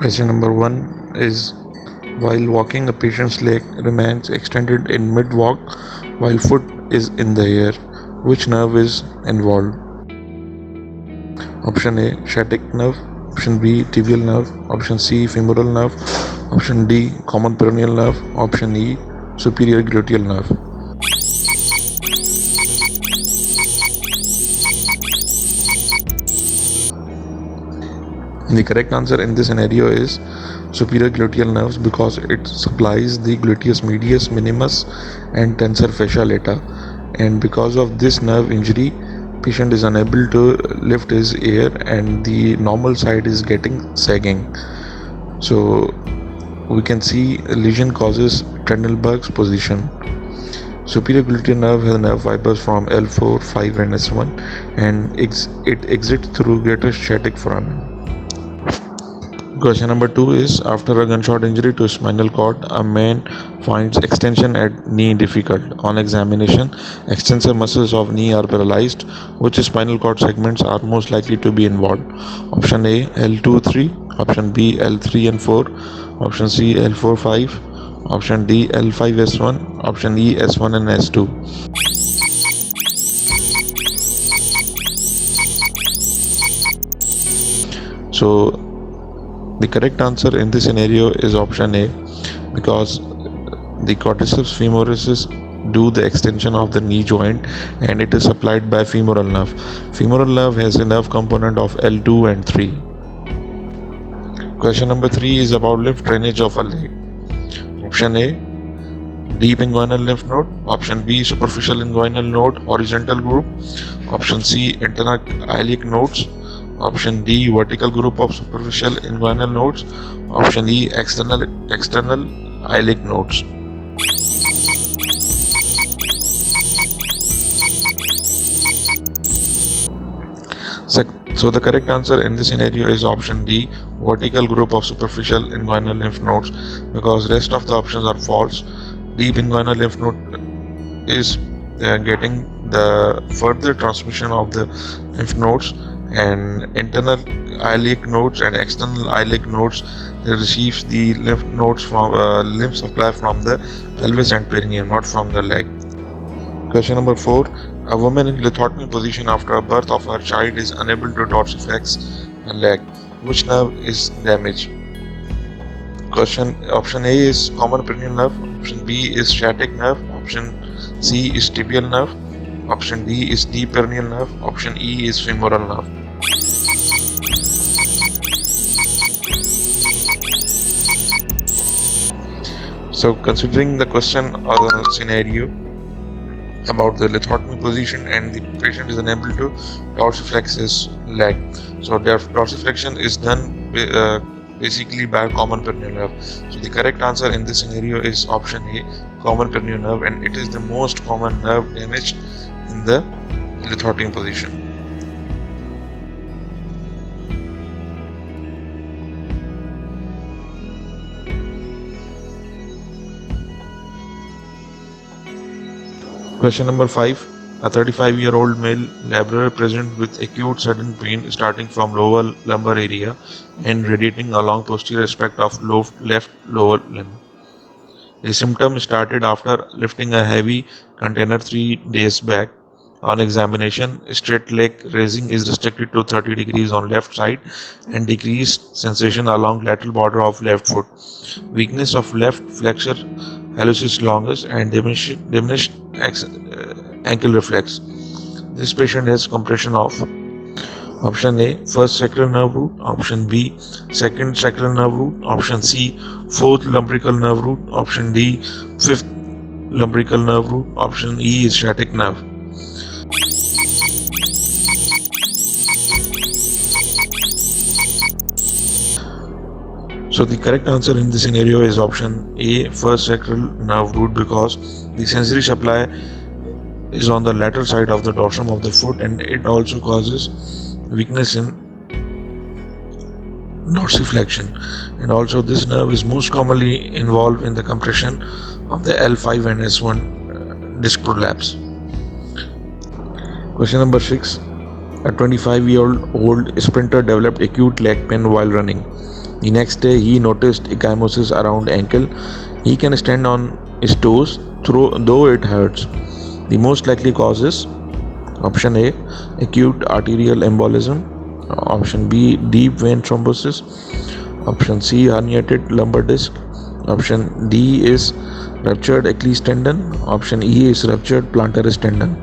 Question number 1 is, while walking, a patient's leg remains extended in mid walk while foot is in the air. Which nerve is involved? Option A, sciatic nerve. Option B, tibial nerve. Option C, femoral nerve. Option D, common peroneal nerve. Option E, superior gluteal nerve. The correct answer in this scenario is superior gluteal nerves, because it supplies the gluteus medius, minimus and tensor fascia lata, and because of this nerve injury, patient is unable to lift his ear and the normal side is getting sagging. So we can see a lesion causes Trendelenburg's position. Superior gluteal nerve has nerve fibers from L4, 5 and S1, and it exits through greater sciatic foramen. Question number 2 is, after a gunshot injury to spinal cord, a man finds extension at knee difficult. On examination, extensor muscles of knee are paralyzed. Which spinal cord segments are most likely to be involved? Option A, L2, 3. Option B, L3 and 4. Option C, L4, 5. Option D, L5, S1. Option E, S1 and S2. So the correct answer in this scenario is option A, because the quadriceps femoris do the extension of the knee joint and it is supplied by femoral nerve. Femoral nerve has a nerve component of L2 and 3. Question number 3 is about lymph drainage of a leg. Option A, deep inguinal lymph node. Option B, superficial inguinal node, horizontal group. Option C, internal iliac nodes. Option D, vertical group of superficial inguinal nodes. Option E, external iliac nodes. So the correct answer in this scenario is option D, vertical group of superficial inguinal lymph nodes, because rest of the options are false. Deep inguinal lymph node is getting the further transmission of the lymph nodes, and internal iliac nodes and external iliac nodes, they receive the lymph nodes from lymph supply from the pelvis and perineum, not from the leg. Question number 4. A woman in lithotomy position after a birth of her child is unable to dorsiflex a leg. Which nerve is damaged? Option A is common peroneal nerve. Option B is sciatic nerve. Option C is tibial nerve. Option D is deep peroneal nerve. Option E is femoral nerve. So considering the question or the scenario about the lithotomy position and the patient is unable to dorsiflex his leg, so their dorsiflexion is done basically by common peroneal nerve. So the correct answer in this scenario is option A, common peroneal nerve, and it is the most common nerve damaged in the lithotomy position. Question number 5. A 35-year-old male laborer present with acute sudden pain starting from lower lumbar area and radiating along posterior aspect of left lower limb. The symptom started after lifting a heavy container 3 days back. On examination, straight leg raising is restricted to 30 degrees on left side and decreased sensation along lateral border of left foot. Weakness of left flexor hallucis longus and diminished ankle reflex. This patient has compression of option A, first sacral nerve root. Option B, second sacral nerve root. Option C, fourth lumbrical nerve root. Option D, fifth lumbrical nerve root. Option E is sciatic nerve. So the correct answer in this scenario is option A, first sacral nerve root, because the sensory supply is on the lateral side of the dorsum of the foot, and it also causes weakness in dorsiflexion, and also this nerve is most commonly involved in the compression of the L5 and S1 disc prolapse. Question number 6. A 25-year-old sprinter developed acute leg pain while running. The next day, he noticed ecchymosis around ankle. He can stand on his toes, though it hurts. The most likely cause is option A, acute arterial embolism. Option B, deep vein thrombosis. Option C, herniated lumbar disc. Option D is ruptured Achilles tendon. Option E is ruptured plantaris tendon.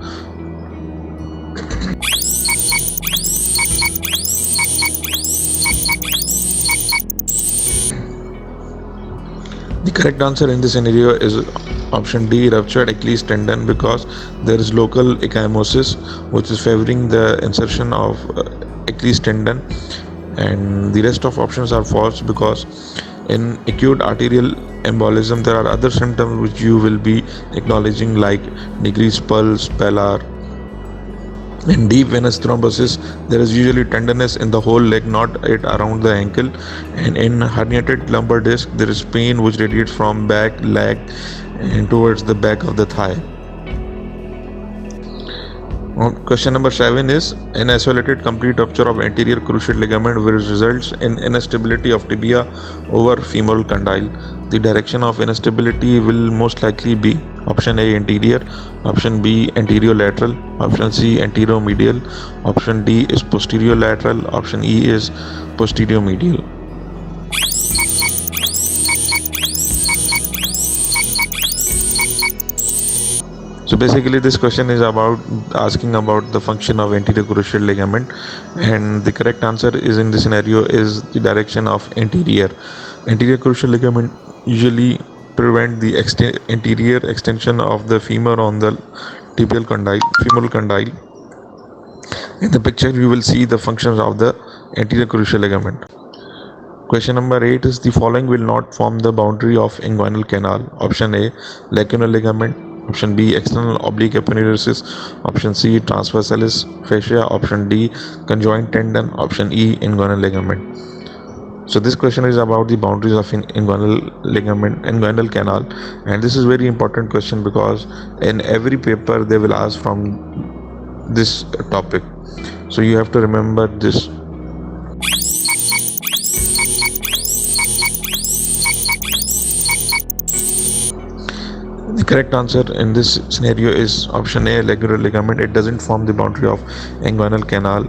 The correct answer in this scenario is option D, ruptured Achilles tendon, because there is local ecchymosis which is favoring the insertion of Achilles tendon, and the rest of options are false, because in acute arterial embolism there are other symptoms which you will be acknowledging, like decreased pulse, pallor. In deep venous thrombosis, there is usually tenderness in the whole leg, not it around the ankle. And in herniated lumbar disc, there is pain which radiates from back, leg, and towards the back of the thigh. Question number 7 is, an isolated complete rupture of anterior cruciate ligament which results in instability of tibia over femoral condyle. The direction of instability will most likely be option A, anterior, option B, anterior lateral, option C, anterior medial, option D is posterior lateral, option E is posterior medial. So basically this question is about asking about the function of anterior cruciate ligament, and the correct answer is in this scenario is the direction of anterior. Anterior cruciate ligament usually prevent the anterior extension of the femur on the tibial condyle, femoral condyle. In the picture you will see the functions of the anterior cruciate ligament. Question number 8 is, the following will not form the boundary of inguinal canal. Option A, lacunar ligament. Option B, external oblique aponeurosis. Option C, transversalis fascia. Option D, conjoint tendon. Option E, inguinal ligament. So this question is about the boundaries of inguinal ligament, inguinal canal, and this is very important question because in every paper they will ask from this topic. So you have to remember this. The correct answer in this scenario is option A, lacunar ligament. It doesn't form the boundary of inguinal canal.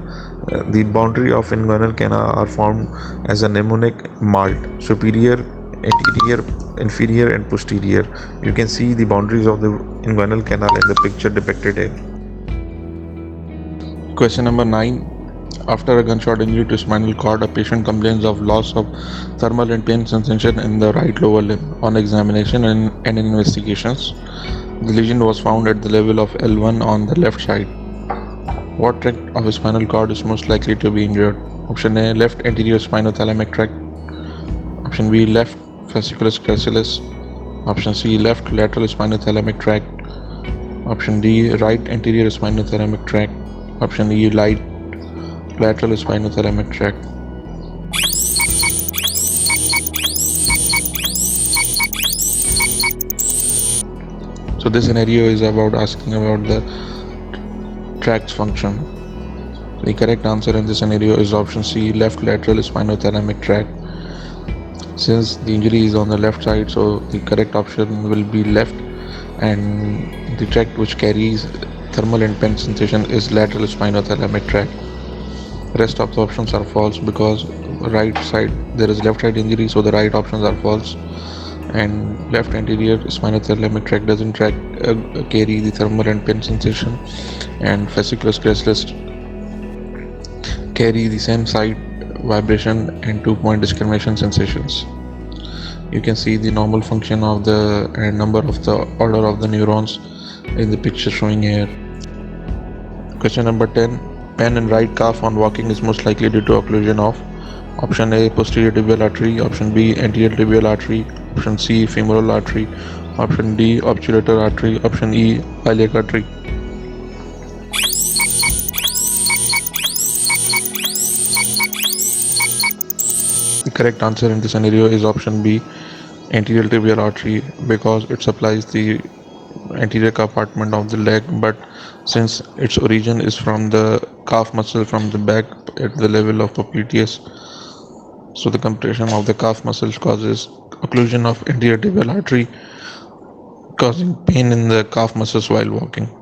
The boundary of inguinal canal are formed as a mnemonic malt, superior, anterior, inferior, and posterior. You can see the boundaries of the inguinal canal in the picture depicted here. Question number 9. After a gunshot injury to spinal cord, a patient complains of loss of thermal and pain sensation in the right lower limb. On examination and in investigations, the lesion was found at the level of L1 on the left side. What tract of a spinal cord is most likely to be injured? Option A, left anterior spinothalamic tract. Option B, left fasciculus gracilis. Option C, left lateral spinothalamic tract. Option D, right anterior spinothalamic tract. Option E, right lateral spinothalamic tract. So this scenario is about asking about the tract's function. The correct answer in this scenario is option C, left lateral spinothalamic tract. Since the injury is on the left side, so the correct option will be left, and the tract which carries thermal and pain sensation is lateral spinothalamic tract. Rest of the options are false because right side there is left side injury, so the right options are false, and left anterior spinothalamic tract doesn't carry the thermal and pain sensation, and fasciculus gracilis carry the same side vibration and 2-point discrimination sensations. You can see the normal function of the and number of the order of the neurons in the picture showing here. Question number 10. Pain in right calf on walking is most likely due to occlusion of option A, posterior tibial artery, option B, anterior tibial artery, option C, femoral artery, option D, obturator artery, option E, iliac artery. The correct answer in this scenario is option B, anterior tibial artery, because it supplies the anterior compartment of the leg, but since its origin is from the calf muscle from the back at the level of popliteus, So the compression of the calf muscles causes occlusion of anterior tibial artery, causing pain in the calf muscles while walking.